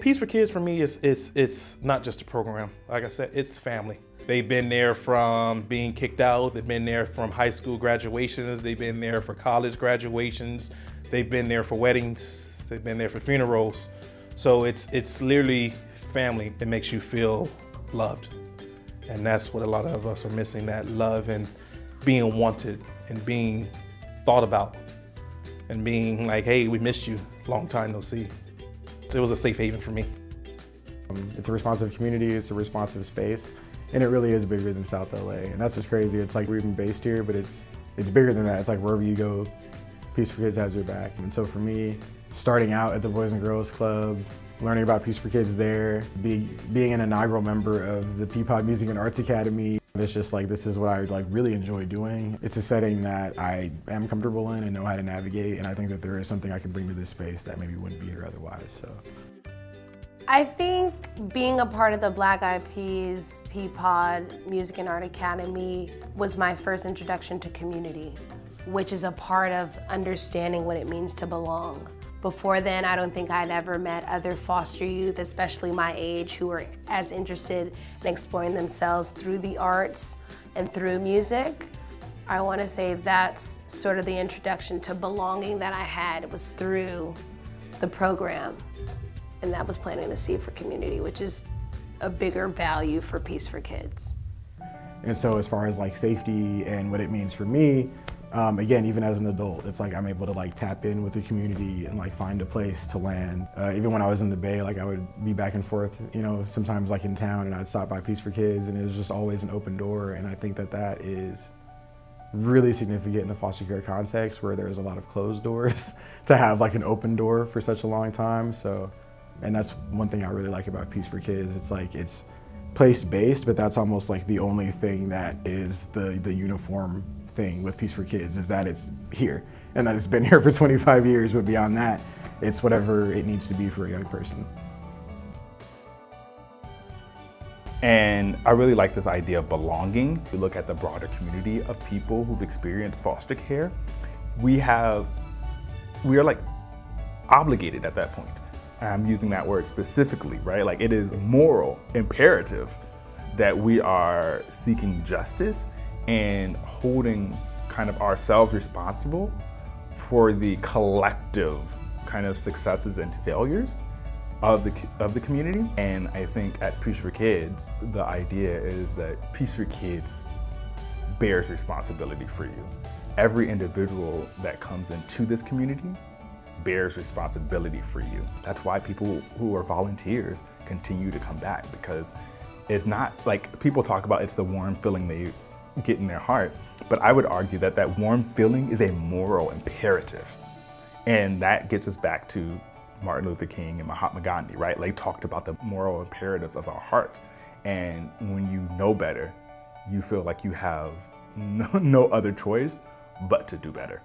Peace for Kids for me is it's not just a program. Like I said, it's family. They've been there from being kicked out. They've been there from high school graduations. They've been there for college graduations. They've been there for weddings. They've been there for funerals. So it's literally family that makes you feel loved. And that's what a lot of us are missing, that love and being wanted and being thought about and being like, hey, we missed you, long time no see. So it was a safe haven for me. It's a responsive community, it's a responsive space, and it really is bigger than South LA. And that's what's crazy. It's like we're even based here, but it's bigger than that. It's like wherever you go, Peace for Kids has your back. And so for me, starting out at the Boys and Girls Club, learning about Peace for Kids there, being an inaugural member of the Peapod Music and Arts Academy, it's just like, this is what I really enjoy doing. It's a setting that I am comfortable in and know how to navigate, and I think that there is something I can bring to this space that maybe wouldn't be here otherwise. So, I think being a part of the Black Eyed Peas Peapod Music and Art Academy was my first introduction to community, which is a part of understanding what it means to belong. Before then, I don't think I'd ever met other foster youth, especially my age, who were as interested in exploring themselves through the arts and through music. I want to say that's sort of the introduction to belonging that I had. It was through the program, and that was planting the seed for community, which is a bigger value for Peace for Kids. and so as far as like safety and what it means for me, again, even as an adult, it's like I'm able to like tap in with the community and like find a place to land. Even when I was in the Bay, like I would be back and forth, you know, sometimes like in town, and I'd stop by Peace for Kids, and it was just always an open door. And I think that that is really significant in the foster care context, where there's a lot of closed doors, to have like an open door for such a long time. So, and that's one thing I really like about Peace for Kids. It's like it's place-based, but that's almost like the only thing that is the uniform thing with Peace for Kids, is that it's here and that it's been here for 25 years, but beyond that, it's whatever it needs to be for a young person. And I really like this idea of belonging. We look at the broader community of people who've experienced foster care. We are like obligated at that point. I'm using that word specifically, right? Like it is moral imperative that we are seeking justice and holding kind of ourselves responsible for the collective kind of successes and failures of the community. And I think at Peace for Kids, the idea is that Peace for Kids bears responsibility for you. Every individual that comes into this community bears responsibility for you. That's why people who are volunteers continue to come back, because it's not like people talk about it's the warm feeling they get in their heart, but I would argue that that warm feeling is a moral imperative. And that gets us back to Martin Luther King and Mahatma Gandhi, right? They talked about the moral imperatives of our heart. And when you know better, you feel like you have no other choice but to do better.